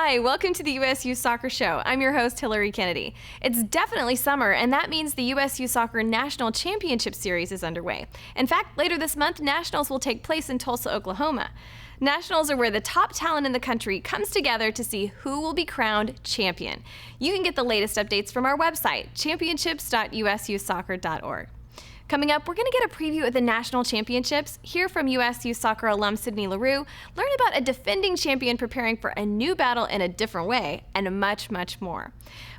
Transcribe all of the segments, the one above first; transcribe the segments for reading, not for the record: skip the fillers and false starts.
Hi, welcome to the USU Soccer Show. I'm your host, Hillary Kennedy. It's definitely summer, and that means the USU Soccer National Championship Series is underway. In fact, later this month, Nationals will take place in Tulsa, Oklahoma. Nationals are where the top talent in the country comes together to see who will be crowned champion. You can get the latest updates from our website, championships.ususoccer.org. Coming up, we're going to get a preview of the national championships, hear from USU soccer alum Sydney Leroux, learn about a defending champion preparing for a new battle in a different way, and much, much more.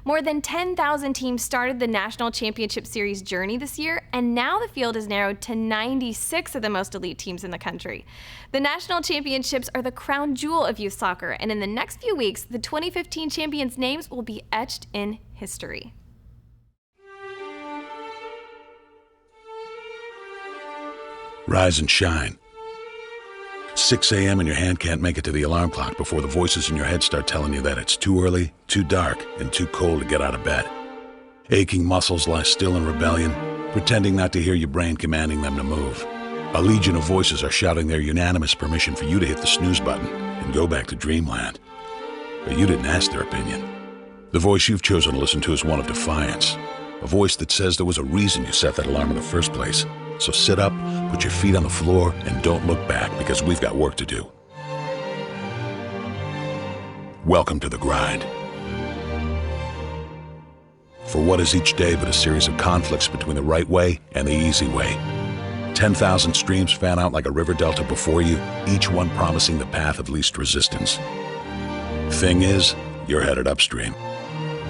More than 10,000 teams started the National Championship Series journey this year, and now the field is narrowed to 96 of the most elite teams in the country. The National Championships are the crown jewel of youth soccer, and in the next few weeks, the 2015 champions' names will be etched in history. Rise and shine. 6 a.m. and your hand can't make it to the alarm clock before the voices in your head start telling you that it's too early, too dark, and too cold to get out of bed. Aching muscles lie still in rebellion, pretending not to hear your brain commanding them to move. A legion of voices are shouting their unanimous permission for you to hit the snooze button and go back to dreamland. But you didn't ask their opinion. The voice you've chosen to listen to is one of defiance, a voice that says there was a reason you set that alarm in the first place. So sit up, put your feet on the floor, and don't look back, because we've got work to do. Welcome to the grind. For what is each day but a series of conflicts between the right way and the easy way? 10,000 streams fan out like a river delta before you, each one promising the path of least resistance. Thing is, you're headed upstream.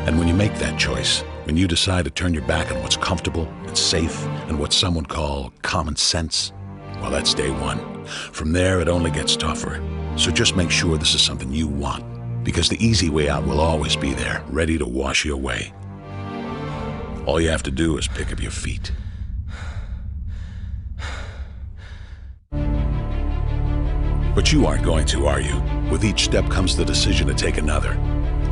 And when you make that choice, when you decide to turn your back on what's comfortable and safe and what some would call common sense, well, that's day one. From there, it only gets tougher. So just make sure this is something you want, because the easy way out will always be there, ready to wash you away. All you have to do is pick up your feet. But you aren't going to, are you? With each step comes the decision to take another.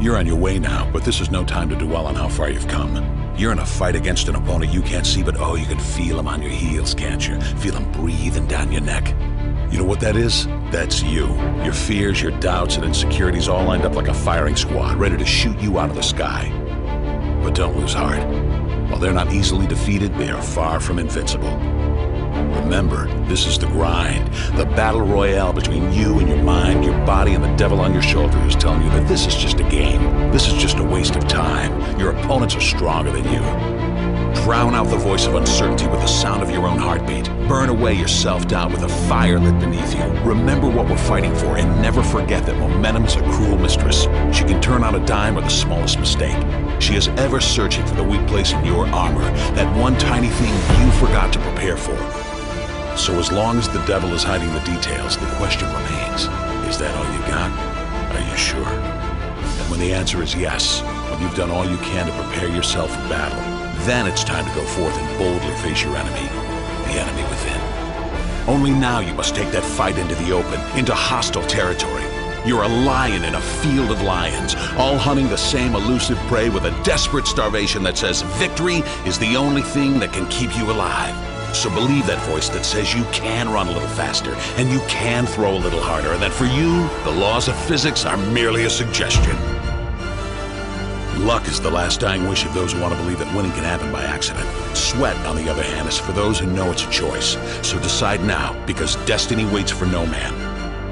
You're on your way now, but this is no time to dwell on how far you've come. You're in a fight against an opponent you can't see, but oh, you can feel him on your heels, can't you? Feel him breathing down your neck. You know what that is? That's you. Your fears, your doubts, and insecurities all lined up like a firing squad, ready to shoot you out of the sky. But don't lose heart. While they're not easily defeated, they are far from invincible. Remember, this is the grind, the battle royale between you and your mind, your body, and the devil on your shoulder who's telling you that this is just a game. This is just a waste of time. Your opponents are stronger than you. Drown out the voice of uncertainty with the sound of your own heartbeat. Burn away your self-doubt with a fire lit beneath you. Remember what we're fighting for, and never forget that momentum is a cruel mistress. She can turn on a dime with the smallest mistake. She is ever searching for the weak place in your armor, that one tiny thing you forgot to prepare for. So as long as the devil is hiding the details, the question remains, is that all you got? Are you sure? And when the answer is yes, when you've done all you can to prepare yourself for battle, then it's time to go forth and boldly face your enemy, the enemy within. Only now you must take that fight into the open, into hostile territory. You're a lion in a field of lions, all hunting the same elusive prey with a desperate starvation that says victory is the only thing that can keep you alive. So believe that voice that says you can run a little faster, and you can throw a little harder, and that for you, the laws of physics are merely a suggestion. Luck is the last dying wish of those who want to believe that winning can happen by accident. Sweat, on the other hand, is for those who know it's a choice. So decide now, because destiny waits for no man.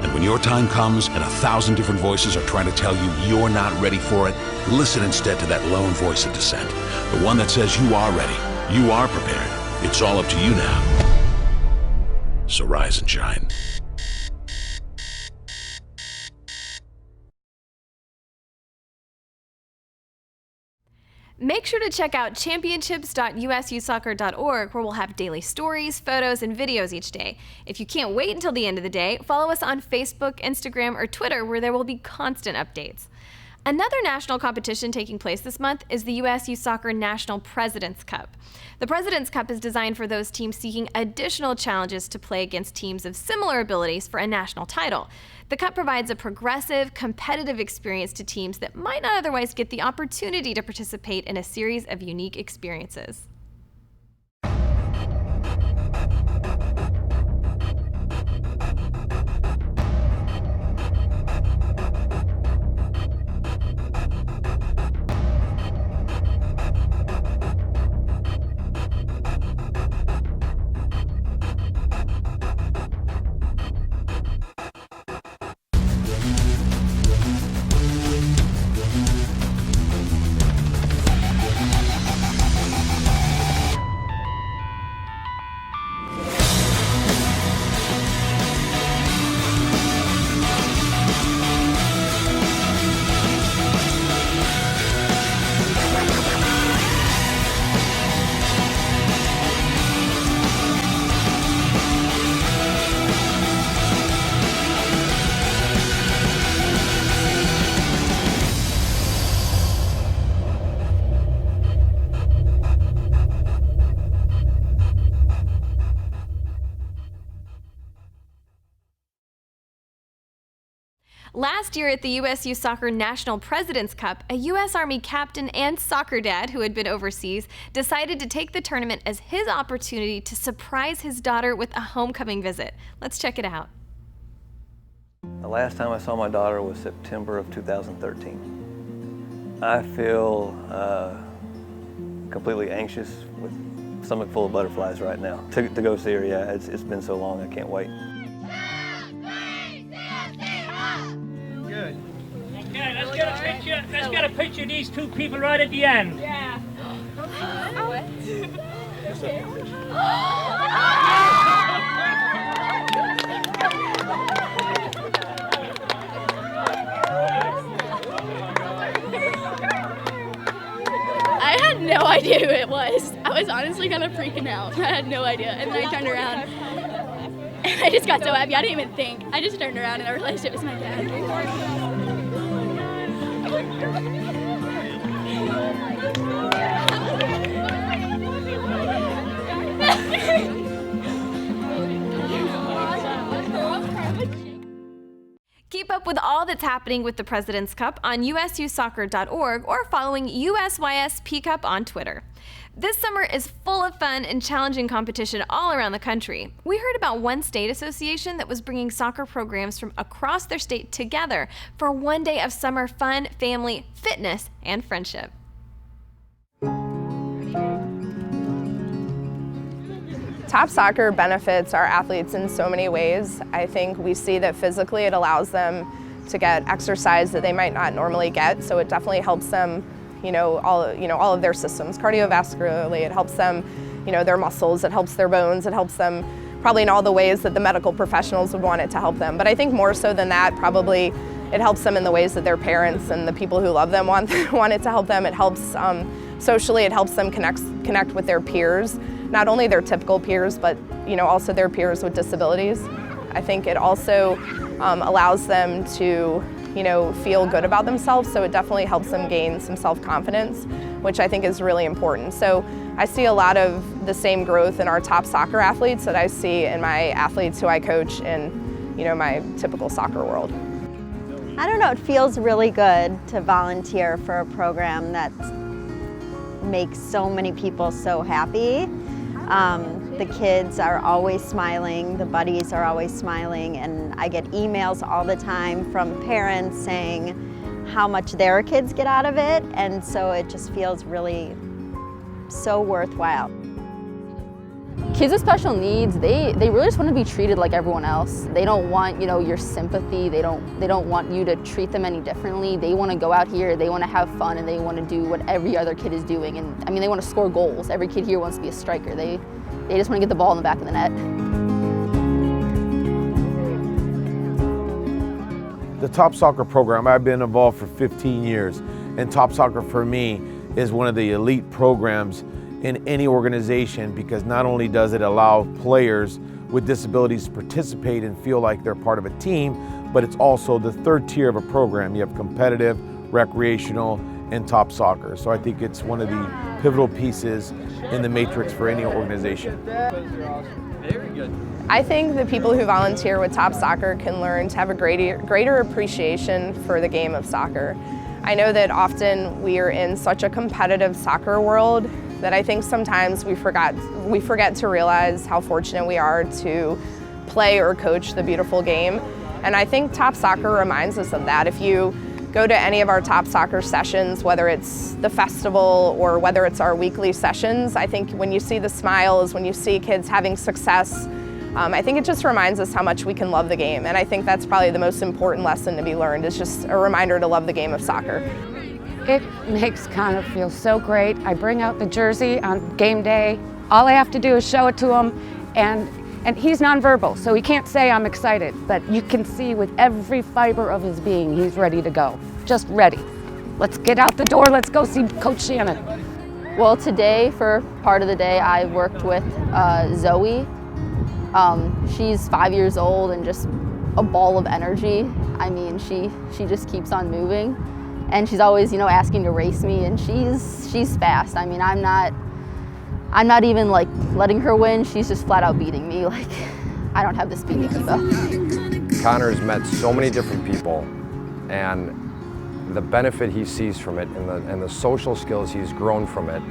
And when your time comes and 1,000 different voices are trying to tell you you're not ready for it, listen instead to that lone voice of dissent. The one that says you are ready, you are prepared. It's all up to you now. So rise and shine. Make sure to check out championships.ususoccer.org, where we'll have daily stories, photos, and videos each day. If you can't wait until the end of the day, follow us on Facebook, Instagram, or Twitter, where there will be constant updates. Another national competition taking place this month is the USU Soccer National President's Cup. The President's Cup is designed for those teams seeking additional challenges to play against teams of similar abilities for a national title. The Cup provides a progressive, competitive experience to teams that might not otherwise get the opportunity to participate in a series of unique experiences. Last year at the USU Soccer National President's Cup, a U.S. Army captain and soccer dad who had been overseas decided to take the tournament as his opportunity to surprise his daughter with a homecoming visit. Let's check it out. The last time I saw my daughter was September of 2013. I feel completely anxious with stomach full of butterflies right now. To go see her, yeah, it's been so long, I can't wait. Good. Okay, let's get a picture of these two people right at the end. Yeah. I had no idea who it was. I was honestly kind of freaking out. I had no idea. And then I turned around and I just got so happy. I didn't even think. I just turned around and I realized it was my dad. Keep up with all that's happening with the President's Cup on ususoccer.org or following USYS Cup on Twitter. This summer is full of fun and challenging competition all around the country. We heard about one state association that was bringing soccer programs from across their state together for one day of summer fun, family, fitness, and friendship. Top Soccer benefits our athletes in so many ways. I think we see that physically it allows them to get exercise that they might not normally get, so it definitely helps them, all of their systems. Cardiovascularly, it helps them, their muscles, it helps their bones, it helps them probably in all the ways that the medical professionals would want it to help them. But I think more so than that, probably it helps them in the ways that their parents and the people who love them want it to help them. It helps socially, it helps them connect with their peers. Not only their typical peers, but also their peers with disabilities. I think it also allows them to feel good about themselves, so it definitely helps them gain some self-confidence, which I think is really important. So I see a lot of the same growth in our top soccer athletes that I see in my athletes who I coach in my typical soccer world. I don't know, it feels really good to volunteer for a program that makes so many people so happy. The kids are always smiling, the buddies are always smiling, and I get emails all the time from parents saying how much their kids get out of it, and so it just feels really so worthwhile. Kids with special needs, they really just want to be treated like everyone else. They don't want, your sympathy. They don't want you to treat them any differently. They want to go out here, they want to have fun, and they want to do what every other kid is doing. And I mean, they want to score goals. Every kid here wants to be a striker. They just want to get the ball in the back of the net. The Top Soccer program, I've been involved for 15 years, and Top Soccer for me is one of the elite programs in any organization, because not only does it allow players with disabilities to participate and feel like they're part of a team, but it's also the third tier of a program. You have competitive, recreational, and top soccer. So I think it's one of the pivotal pieces in the matrix for any organization. Very good. I think the people who volunteer with Top Soccer can learn to have a greater appreciation for the game of soccer. I know that often we are in such a competitive soccer world that I think sometimes we forget to realize how fortunate we are to play or coach the beautiful game. And I think Top Soccer reminds us of that. If you go to any of our Top Soccer sessions, whether it's the festival or whether it's our weekly sessions, I think when you see the smiles, when you see kids having success, I think it just reminds us how much we can love the game. And I think that's probably the most important lesson to be learned, is just a reminder to love the game of soccer. It makes Connor feel so great. I bring out the jersey on game day. All I have to do is show it to him, and he's nonverbal, so he can't say I'm excited, but you can see with every fiber of his being, he's ready to go, just ready. Let's get out the door, let's go see Coach Shannon. Well, today, for part of the day, I worked with Zoe. She's 5 years old and just a ball of energy. I mean, she just keeps on moving. And she's always, asking to race me, and she's fast. I mean, I'm not even like letting her win. She's just flat out beating me. Like, I don't have the speed to keep up. Connor's met so many different people and the benefit he sees from it and the social skills he's grown from it,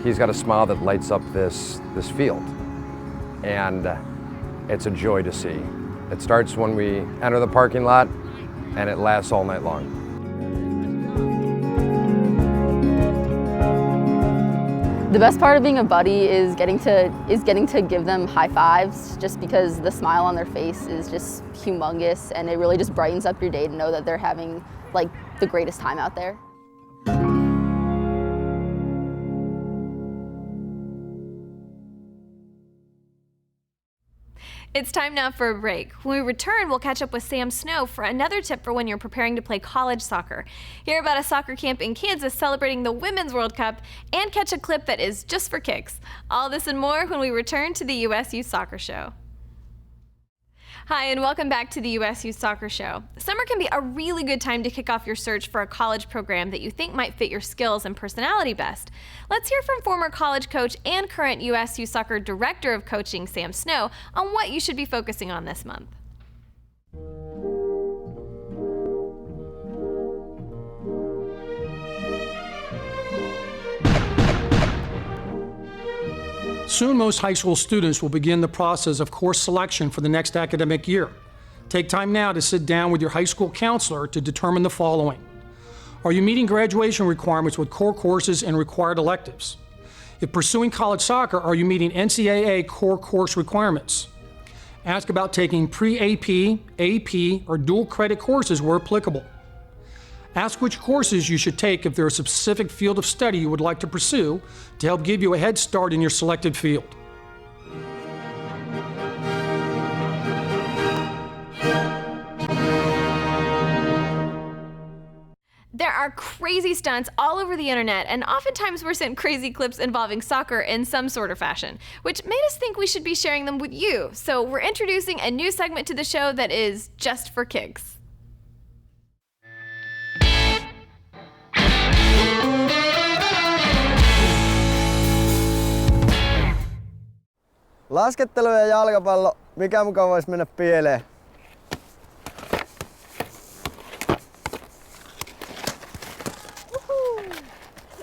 he's got a smile that lights up this field. And it's a joy to see. It starts when we enter the parking lot and it lasts all night long. The best part of being a buddy is getting to give them high fives, just because the smile on their face is just humongous, and it really just brightens up your day to know that they're having like the greatest time out there. It's time now for a break. When we return, we'll catch up with Sam Snow for another tip for when you're preparing to play college soccer. Hear about a soccer camp in Kansas celebrating the Women's World Cup, and catch a clip that is just for kicks. All this and more when we return to the U.S. Youth Soccer Show. Hi, and welcome back to the U.S. Youth Soccer Show. Summer can be a really good time to kick off your search for a college program that you think might fit your skills and personality best. Let's hear from former college coach and current U.S. Youth Soccer Director of Coaching, Sam Snow, on what you should be focusing on this month. Soon, most high school students will begin the process of course selection for the next academic year. Take time now to sit down with your high school counselor to determine the following. Are you meeting graduation requirements with core courses and required electives? If pursuing college soccer, are you meeting NCAA core course requirements? Ask about taking pre-AP, AP, or dual credit courses where applicable. Ask which courses you should take if there's a specific field of study you would like to pursue to help give you a head start in your selected field. There are crazy stunts all over the internet, and oftentimes we're sent crazy clips involving soccer in some sort of fashion, which made us think we should be sharing them with you. So we're introducing a new segment to the show that is just for kicks. Laskettelu ja jalkapallo, mikä mukaan voisi mennä pieleen?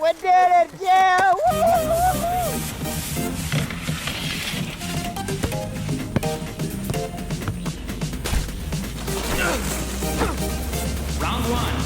We did it, yeah! Round one.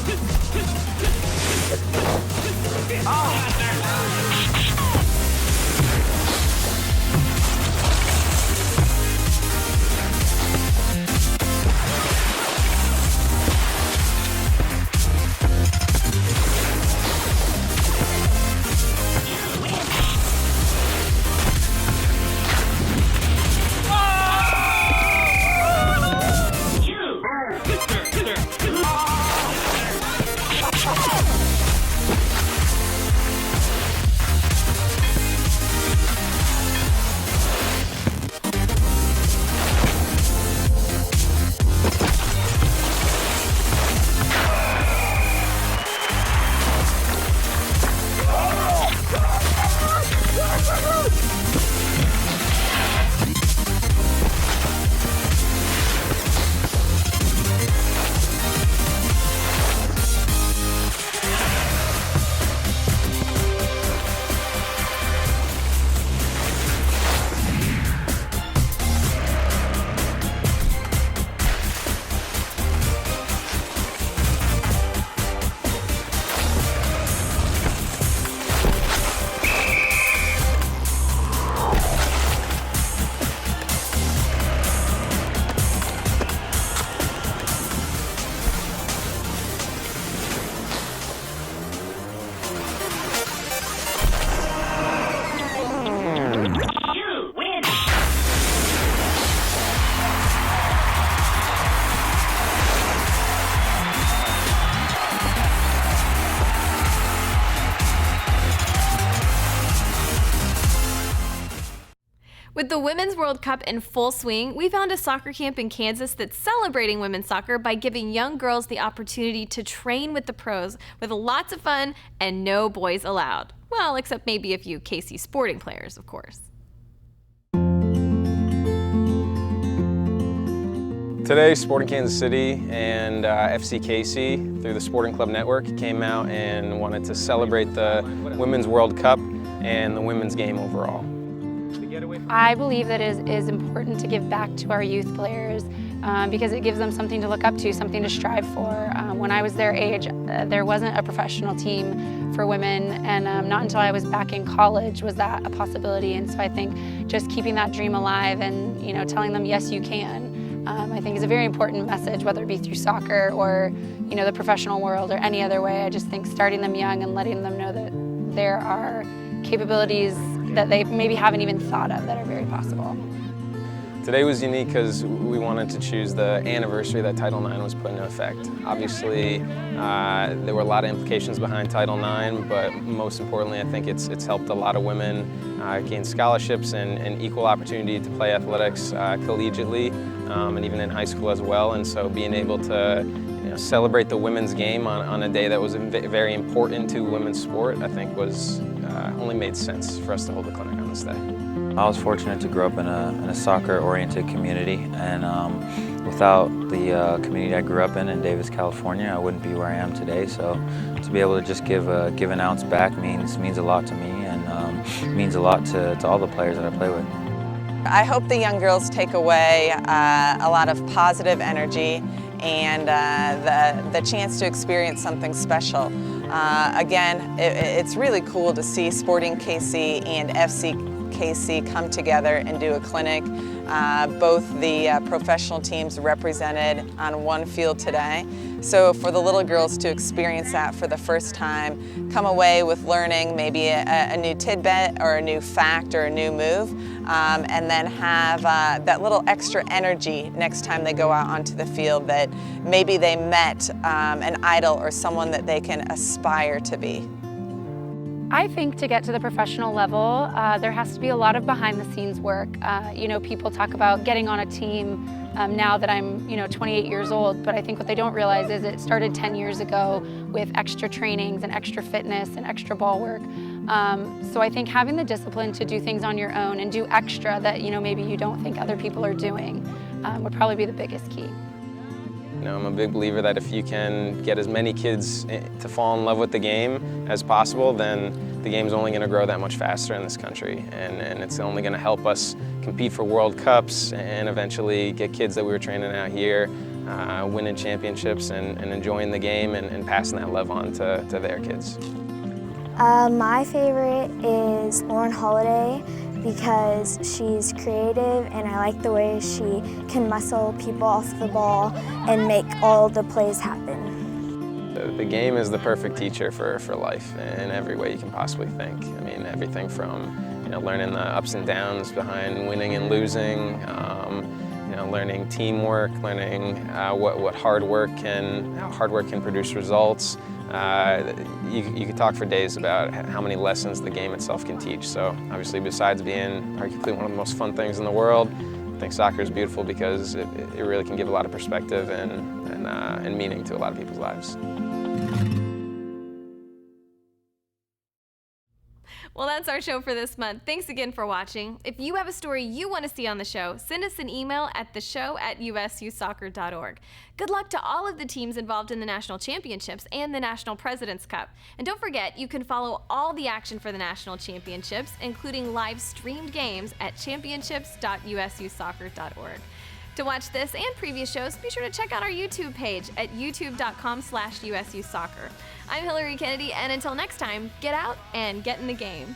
With the Women's World Cup in full swing, we found a soccer camp in Kansas that's celebrating women's soccer by giving young girls the opportunity to train with the pros with lots of fun and no boys allowed. Well, except maybe a few KC Sporting players, of course. Today, Sporting Kansas City and FCKC, through the Sporting Club Network, came out and wanted to celebrate the Women's World Cup and the women's game overall. I believe that it is important to give back to our youth players because it gives them something to look up to, something to strive for. When I was their age, there wasn't a professional team for women, and not until I was back in college was that a possibility. And so I think just keeping that dream alive and telling them, yes, you can, I think is a very important message, whether it be through soccer or the professional world or any other way. I just think starting them young and letting them know that there are capabilities that they maybe haven't even thought of that are very possible. Today was unique because we wanted to choose the anniversary that Title IX was put into effect. Obviously, there were a lot of implications behind Title IX, but most importantly, I think it's helped a lot of women gain scholarships and equal opportunity to play athletics collegiately and even in high school as well. And so being able to celebrate the women's game on a day that was very important to women's sport, I think was only made sense for us to hold a clinic on this day. I was fortunate to grow up in a soccer-oriented community, and without the community I grew up in Davis, California, I wouldn't be where I am today. So to be able to just give an ounce back means a lot to me, and means a lot to all the players that I play with. I hope the young girls take away a lot of positive energy and the chance to experience something special. Again, it's really cool to see Sporting KC and FCKC come together and do a clinic. Both the professional teams represented on one field today. So for the little girls to experience that for the first time, come away with learning maybe a new tidbit or a new fact or a new move, and then have that little extra energy next time they go out onto the field that maybe they met an idol or someone that they can aspire to be. I think to get to the professional level, there has to be a lot of behind-the-scenes work. People talk about getting on a team now that I'm 28 years old, but I think what they don't realize is it started 10 years ago with extra trainings and extra fitness and extra ball work. So I think having the discipline to do things on your own and do extra that maybe you don't think other people are doing would probably be the biggest key. I'm a big believer that if you can get as many kids to fall in love with the game as possible, then the game's only going to grow that much faster in this country. And it's only going to help us compete for World Cups and eventually get kids that we were training out here winning championships and enjoying the game and passing that love on to their kids. My favorite is Lauren Holiday because she's creative and I like the way she can muscle people off the ball and make all the plays happen. The game is the perfect teacher for life in every way you can possibly think. I mean, everything from learning the ups and downs behind winning and losing, learning teamwork, learning what hard work can produce results. You could talk for days about how many lessons the game itself can teach. So obviously, besides being arguably one of the most fun things in the world, I think soccer is beautiful because it really can give a lot of perspective and meaning to a lot of people's lives. Well, that's our show for this month. Thanks again for watching. If you have a story you want to see on the show, send us an email at theshow@ususoccer.org. Good luck to all of the teams involved in the National Championships and the National President's Cup. And don't forget, you can follow all the action for the National Championships, including live streamed games at championships.ususoccer.org. To watch this and previous shows, be sure to check out our YouTube page at youtube.com/USUsoccer. I'm Hillary Kennedy, and until next time, get out and get in the game.